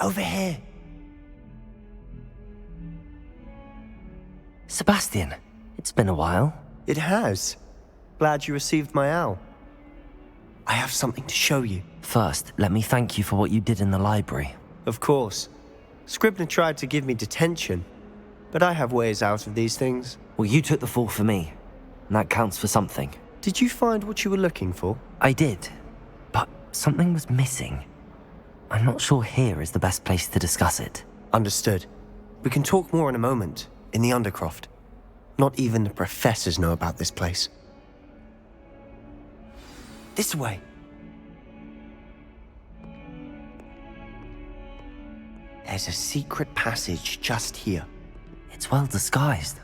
Over here. Sebastian, it's been a while. It has. Glad you received my owl. I have something to show you. First, let me thank you for what you did in the library. Of course. Scribner tried to give me detention, but I have ways out of these things. Well, you took the fall for me, and that counts for something. Did you find what you were looking for? I did, but something was missing. I'm not sure here is the best place to discuss it. Understood. We can talk more in a moment, in the Undercroft. Not even the professors know about this place. This way. There's a secret passage just here. It's well disguised.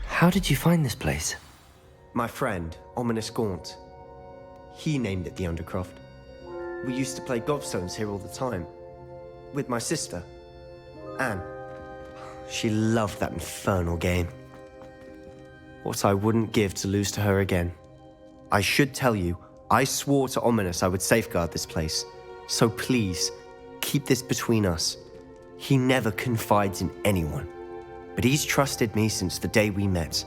How did you find this place? My friend, Ominous Gaunt. He named it the Undercroft. We used to play gobstones here all the time. With my sister, Anne. She loved that infernal game. What I wouldn't give to lose to her again. I should tell you, I swore to Ominous I would safeguard this place. So please, keep this between us. He never confides in anyone. But he's trusted me since the day we met.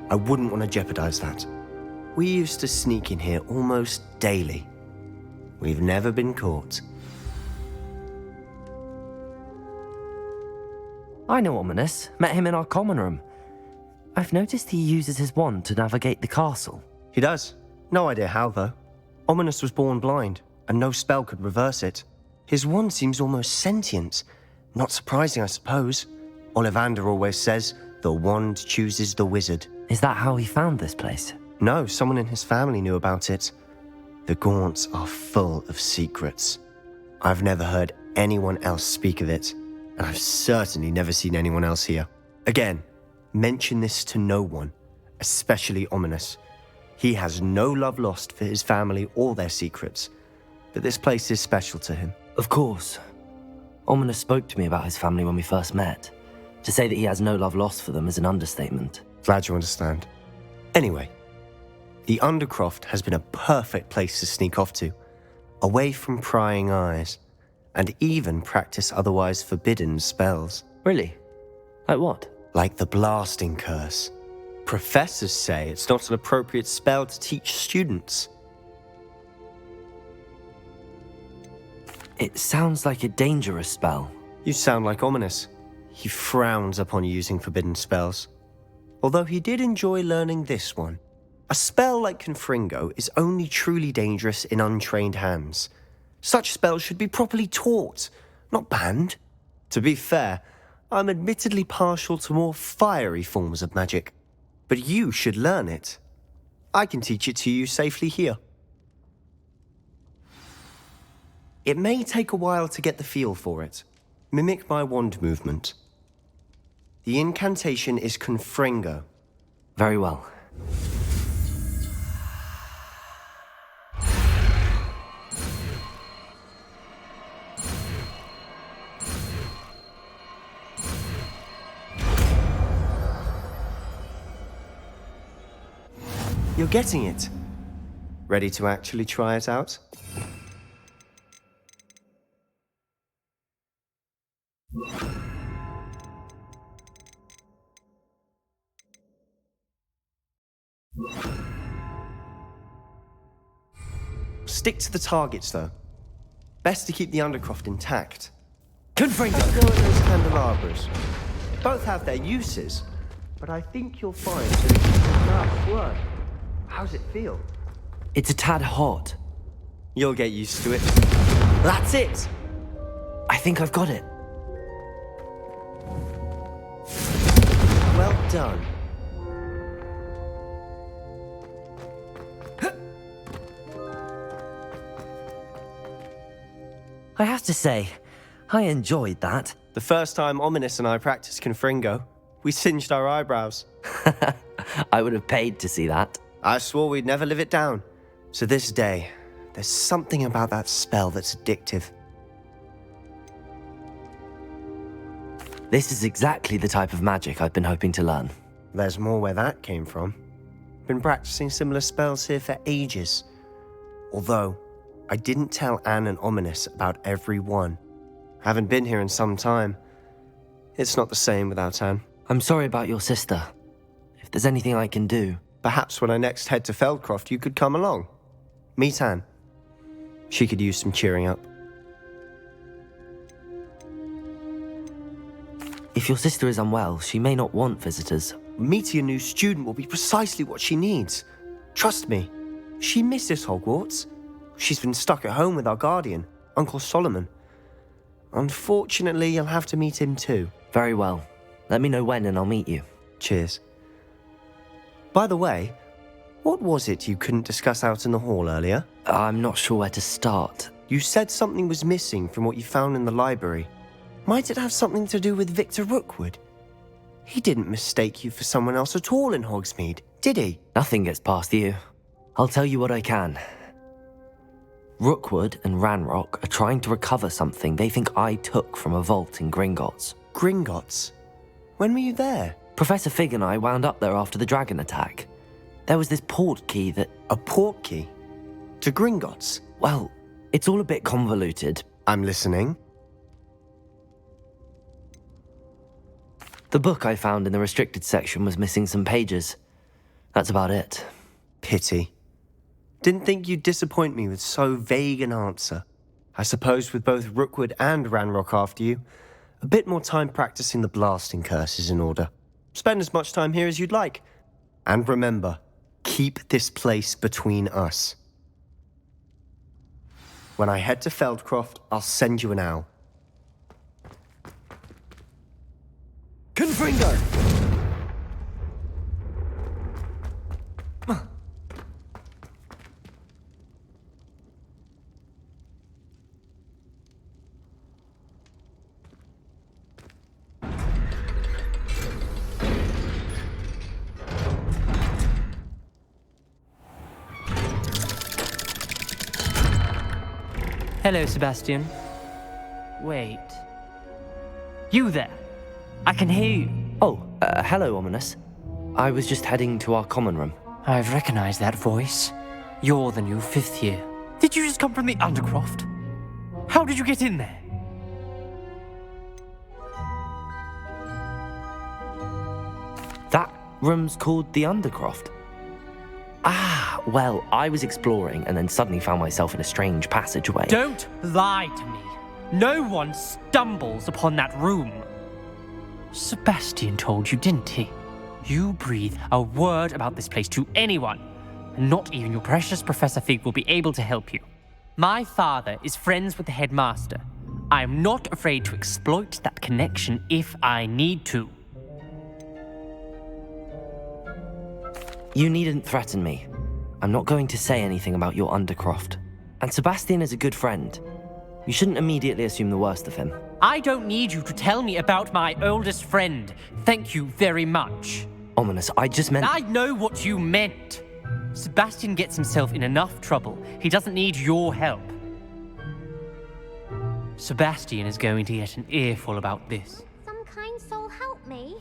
I wouldn't want to jeopardize that. We used to sneak in here almost daily. We've never been caught. I know Ominous. Met him in our common room. I've noticed he uses his wand to navigate the castle. He does. No idea how, though. Ominous was born blind, and no spell could reverse it. His wand seems almost sentient. Not surprising, I suppose. Ollivander always says, the wand chooses the wizard. Is that how he found this place? No, someone in his family knew about it. The Gaunts are full of secrets. I've never heard anyone else speak of it, and I've certainly never seen anyone else here. Again, mention this to no one, especially Ominous. He has no love lost for his family or their secrets, but this place is special to him. Of course. Ominous spoke to me about his family when we first met. To say that he has no love lost for them is an understatement. Glad you understand. Anyway, the Undercroft has been a perfect place to sneak off to, away from prying eyes, and even practice otherwise forbidden spells. Really? Like what? Like the blasting curse. Professors say it's not an appropriate spell to teach students. It sounds like a dangerous spell. You sound like Ominous. He frowns upon using forbidden spells. Although he did enjoy learning this one. A spell like Confringo is only truly dangerous in untrained hands. Such spells should be properly taught, not banned. To be fair, I'm admittedly partial to more fiery forms of magic. But you should learn it. I can teach it to you safely here. It may take a while to get the feel for it. Mimic my wand movement. The incantation is Confringo. Very well. You're getting it. Ready to actually try it out? Stick to the targets, though. Best to keep the Undercroft intact. Confringo! Let's go at those candelabras. Both have their uses, but I think you'll find that work. How's it feel? It's a tad hot. You'll get used to it. That's it! I think I've got it. Well done. I have to say, I enjoyed that. The first time Ominous and I practiced Confringo, we singed our eyebrows. I would have paid to see that. I swore we'd never live it down. So this day, there's something about that spell that's addictive. This is exactly the type of magic I've been hoping to learn. There's more where that came from. Been practicing similar spells here for ages. Although, I didn't tell Anne and Ominous about every one. Haven't been here in some time. It's not the same without Anne. I'm sorry about your sister. If there's anything I can do... Perhaps when I next head to Feldcroft, you could come along. Meet Anne. She could use some cheering up. If your sister is unwell, she may not want visitors. Meeting a new student will be precisely what she needs. Trust me. She misses Hogwarts. She's been stuck at home with our guardian, Uncle Solomon. Unfortunately, you'll have to meet him too. Very well. Let me know when and I'll meet you. Cheers. By the way, what was it you couldn't discuss out in the hall earlier? I'm not sure where to start. You said something was missing from what you found in the library. Might it have something to do with Victor Rookwood? He didn't mistake you for someone else at all in Hogsmeade, did he? Nothing gets past you. I'll tell you what I can. Rookwood and Ranrock are trying to recover something they think I took from a vault in Gringotts. Gringotts? When were you there? Professor Fig and I wound up there after the dragon attack. There was this port key that... A port key? To Gringotts? Well, it's all a bit convoluted. I'm listening. The book I found in the restricted section was missing some pages. That's about it. Pity. Didn't think you'd disappoint me with so vague an answer. I suppose with both Rookwood and Ranrock after you, a bit more time practicing the blasting curse is in order. Spend as much time here as you'd like. And remember, keep this place between us. When I head to Feldcroft, I'll send you an owl. Confringo! Hello, Sebastian. Wait. You there? I can hear you. Oh, hello, Ominous. I was just heading to our common room. I've recognized that voice. You're the new 5th year. Did you just come from the Undercroft? How did you get in there? That room's called the Undercroft. Ah, well, I was exploring and then suddenly found myself in a strange passageway. Don't lie to me. No one stumbles upon that room. Sebastian told you, didn't he? You breathe a word about this place to anyone, and not even your precious Professor Fig will be able to help you. My father is friends with the headmaster. I am not afraid to exploit that connection if I need to. You needn't threaten me. I'm not going to say anything about your Undercroft. And Sebastian is a good friend. You shouldn't immediately assume the worst of him. I don't need you to tell me about my oldest friend. Thank you very much. Ominous, I just meant... I know what you meant. Sebastian gets himself in enough trouble. He doesn't need your help. Sebastian is going to get an earful about this. Some kind soul help me.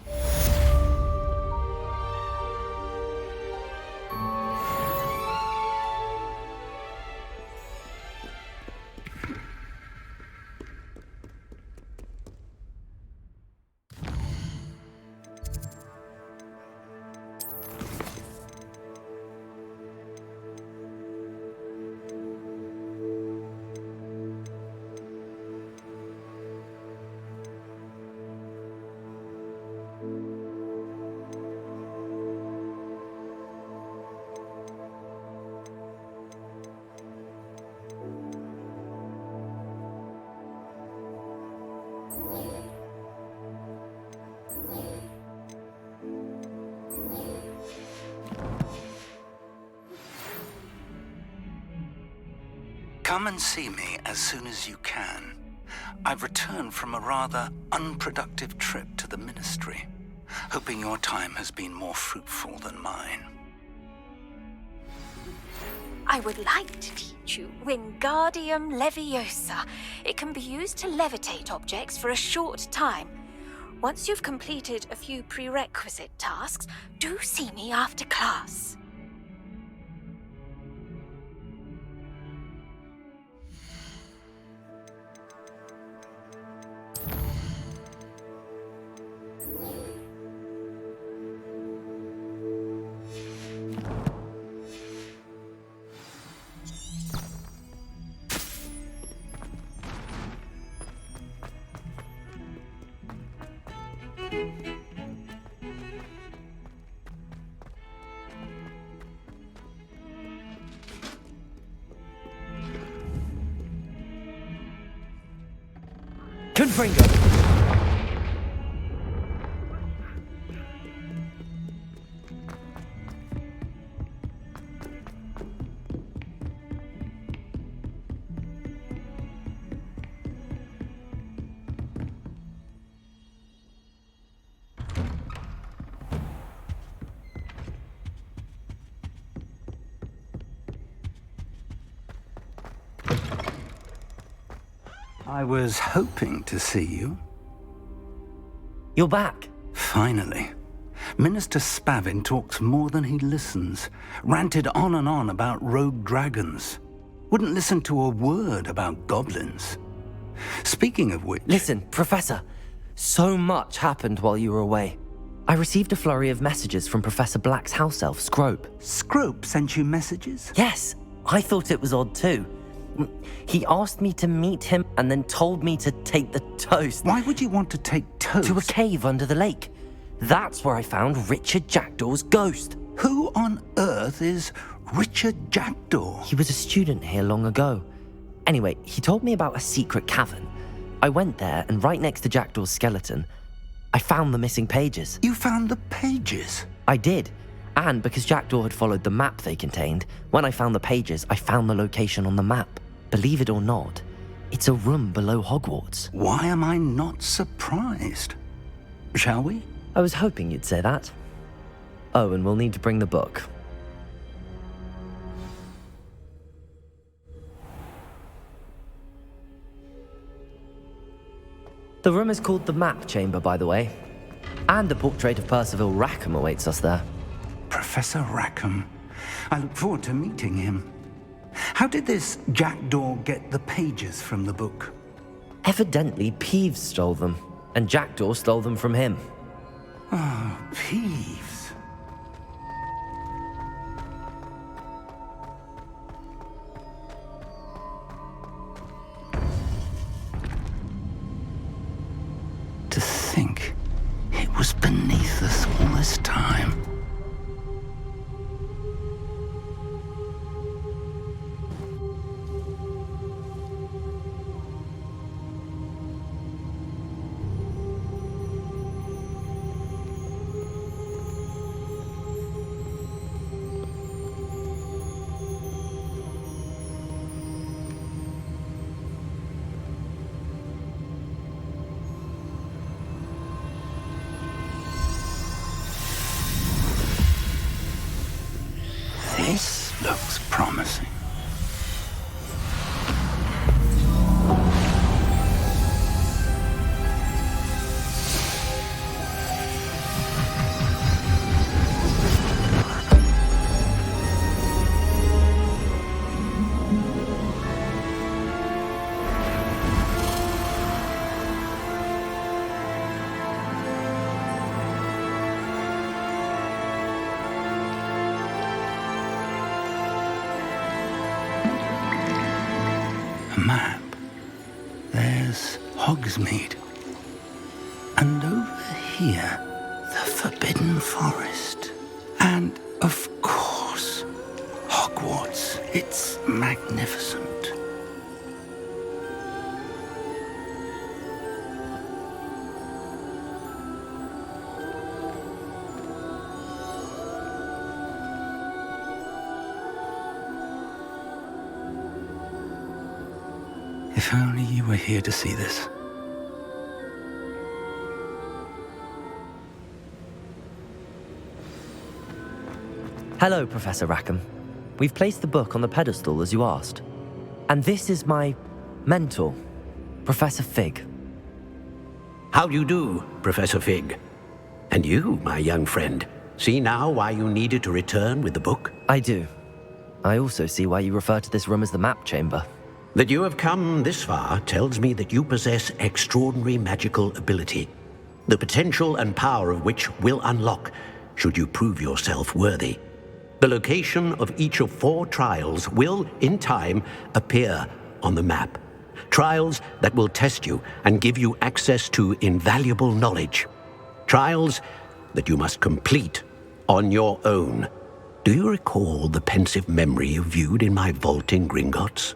Come and see me as soon as you can. I've returned from a rather unproductive trip to the Ministry. hoping your time has been more fruitful than mine. I would like to teach you Wingardium Leviosa. It can be used to levitate objects for a short time. Once you've completed a few prerequisite tasks, do see me after class. Confringo! I was hoping to see you. You're back. Finally. Minister Spavin talks more than he listens. Ranted on and on about rogue dragons. Wouldn't listen to a word about goblins. Speaking of which... Listen, Professor. So much happened while you were away. I received a flurry of messages from Professor Black's house elf, Scrope. Scrope sent you messages? Yes, I thought it was odd too. He asked me to meet him and then told me to take the toast. Why would you want to take toast? To a cave under the lake. That's where I found Richard Jackdaw's ghost. Who on earth is Richard Jackdaw? He was a student here long ago. Anyway, he told me about a secret cavern. I went there, and right next to Jackdaw's skeleton, I found the missing pages. You found the pages? I did. And because Jackdaw had followed the map they contained, when I found the pages, I found the location on the map. Believe it or not, it's a room below Hogwarts. Why am I not surprised? Shall we? I was hoping you'd say that. Oh, and we'll need to bring the book. The room is called the Map Chamber, by the way. And a portrait of Percival Rackham awaits us there. Professor Rackham. I look forward to meeting him. How did this Jackdaw get the pages from the book? Evidently, Peeves stole them, and Jackdaw stole them from him. Oh, Peeves. To think it was beneath us all this time. This looks promising. A map. There's Hogsmeade. And over here, the Forbidden Forest. And, of course, Hogwarts. It's magnificent. If only you were here to see this. Hello, Professor Rackham. We've placed the book on the pedestal as you asked. And this is my mentor, Professor Fig. How do you do, Professor Fig? And you, my young friend, see now why you needed to return with the book? I do. I also see why you refer to this room as the map chamber. That you have come this far tells me that you possess extraordinary magical ability, the potential and power of which will unlock should you prove yourself worthy. The location of each of 4 trials will, in time, appear on the map. Trials that will test you and give you access to invaluable knowledge. Trials that you must complete on your own. Do you recall the pensive memory you viewed in my vault in Gringotts?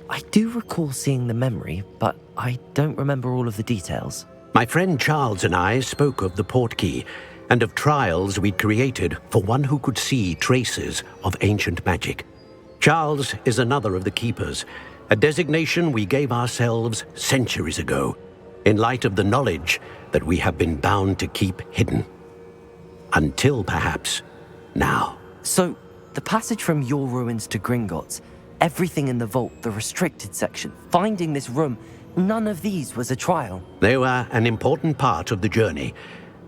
I do recall seeing the memory, but I don't remember all of the details. My friend Charles and I spoke of the portkey and of trials we'd created for one who could see traces of ancient magic. Charles is another of the keepers, a designation we gave ourselves centuries ago, in light of the knowledge that we have been bound to keep hidden. Until perhaps now. So, the passage from your ruins to Gringotts, everything in the vault, the restricted section, finding this room, none of these was a trial. They were an important part of the journey,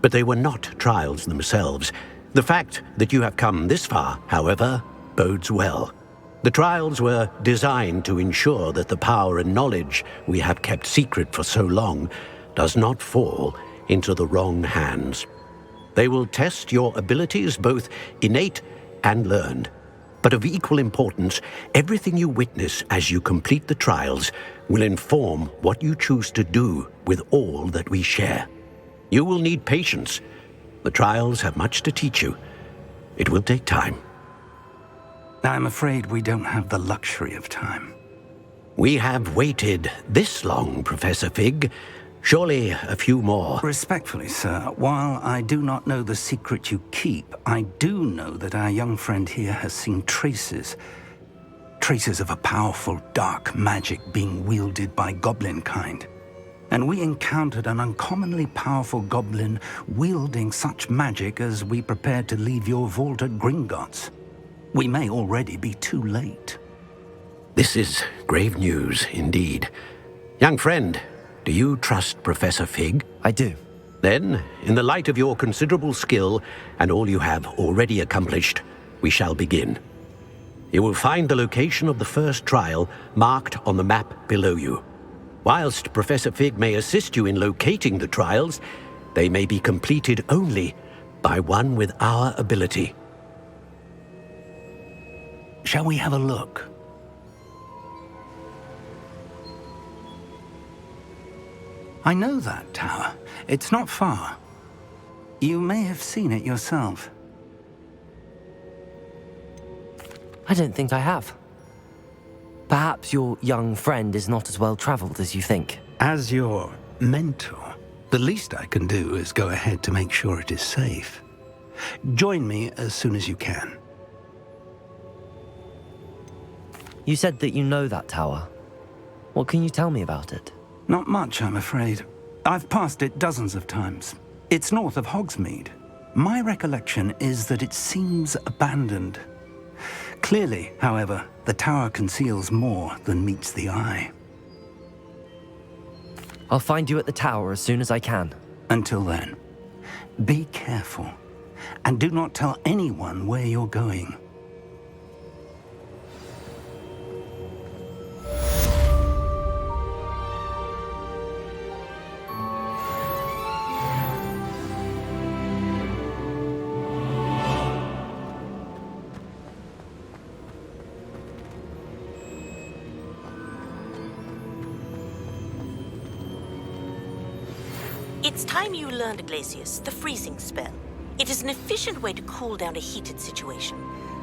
but they were not trials themselves. The fact that you have come this far, however, bodes well. The trials were designed to ensure that the power and knowledge we have kept secret for so long does not fall into the wrong hands. They will test your abilities, both innate and learned. But of equal importance, everything you witness as you complete the trials will inform what you choose to do with all that we share. You will need patience. The trials have much to teach you. It will take time. I'm afraid we don't have the luxury of time. We have waited this long, Professor Fig. Surely a few more. Respectfully, sir, while I do not know the secret you keep, I do know that our young friend here has seen traces of a powerful dark magic being wielded by goblin kind. And we encountered an uncommonly powerful goblin wielding such magic as we prepared to leave your vault at Gringotts. We may already be too late. This is grave news indeed. Young friend, do you trust Professor Fig? I do. Then, in the light of your considerable skill and all you have already accomplished, we shall begin. You will find the location of the first trial marked on the map below you. Whilst Professor Fig may assist you in locating the trials, they may be completed only by one with our ability. Shall we have a look? I know that tower. It's not far. You may have seen it yourself. I don't think I have. Perhaps your young friend is not as well traveled as you think. As your mentor, the least I can do is go ahead to make sure it is safe. Join me as soon as you can. You said that you know that tower. What can you tell me about it? Not much, I'm afraid. I've passed it dozens of times. It's north of Hogsmeade. My recollection is that it seems abandoned. Clearly, however, the tower conceals more than meets the eye. I'll find you at the tower as soon as I can. Until then, be careful, and do not tell anyone where you're going. It's time you learned, Glacius, the freezing spell. It is an efficient way to cool down a heated situation.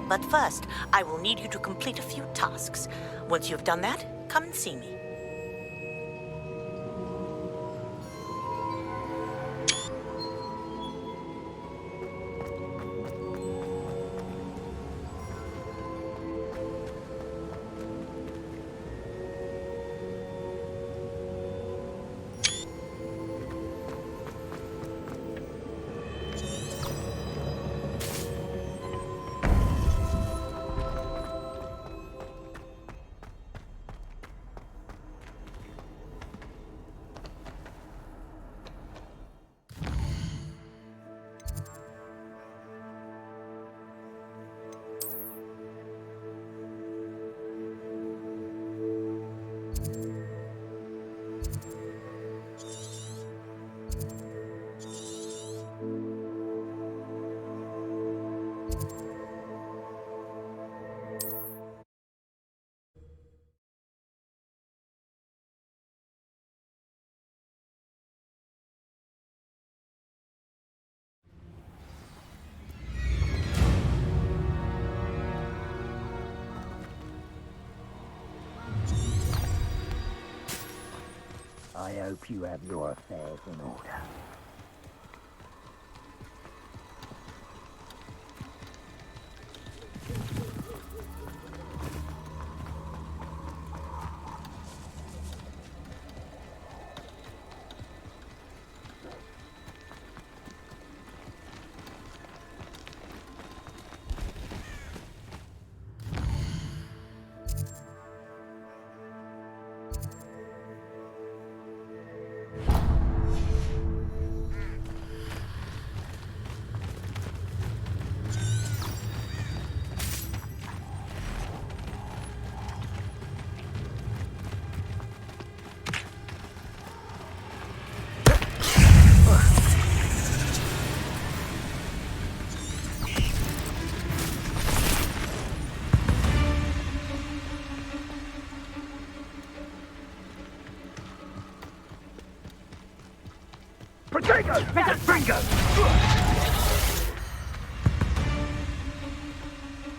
But first, I will need you to complete a few tasks. Once you've done that, come and see me. I hope you have your affairs in order.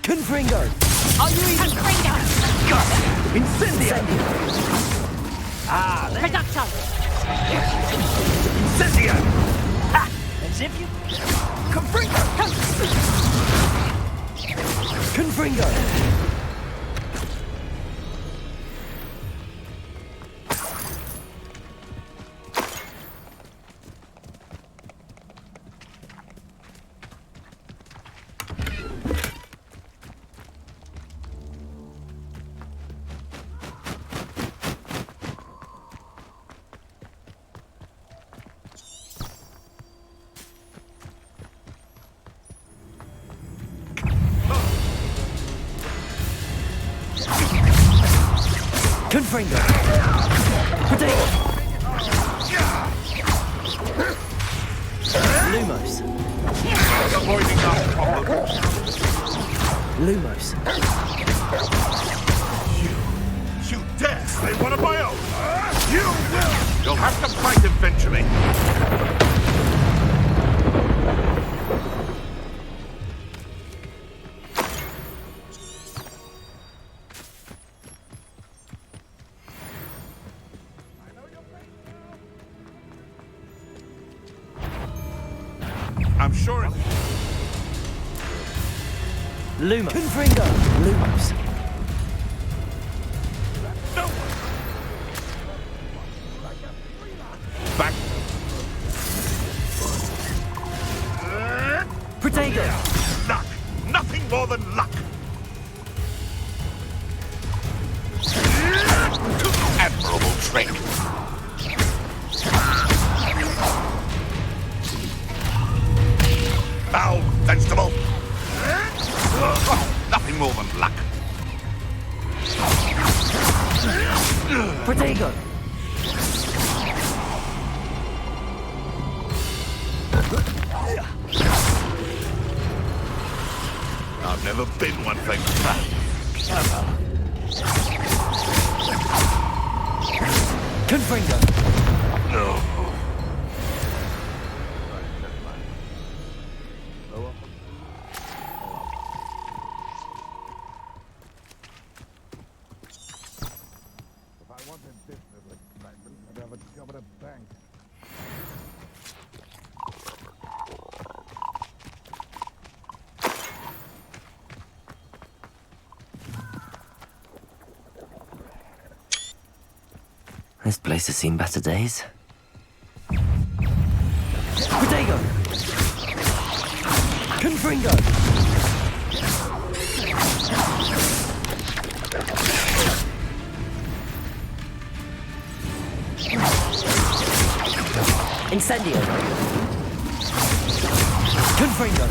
Confringo! Are you even... Incendio! Reduction! Incendio! As if you... Confringo! Confringo! Potato! Lumos! Avoiding that problem. Lumos! You dare slay one of my own? You will! You'll have to fight eventually. I'm sure it's... Lumos! Confringo! Lumos! No! Back. Protego! Luck! Nothing more than luck! Admirable trick! Foul vegetable! Nothing more than luck! Protego! I've never been one for that. Confringo! No. If I wanted business excitement, I'd have a job at a bank. This place has seen better days. Protego! Confringo! Incendio! Confringo!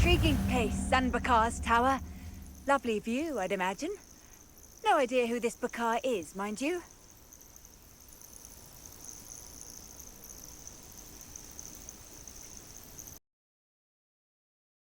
intriguing place, Sanbakar's tower. Lovely view, I'd imagine. No idea who this Bakar is, mind you.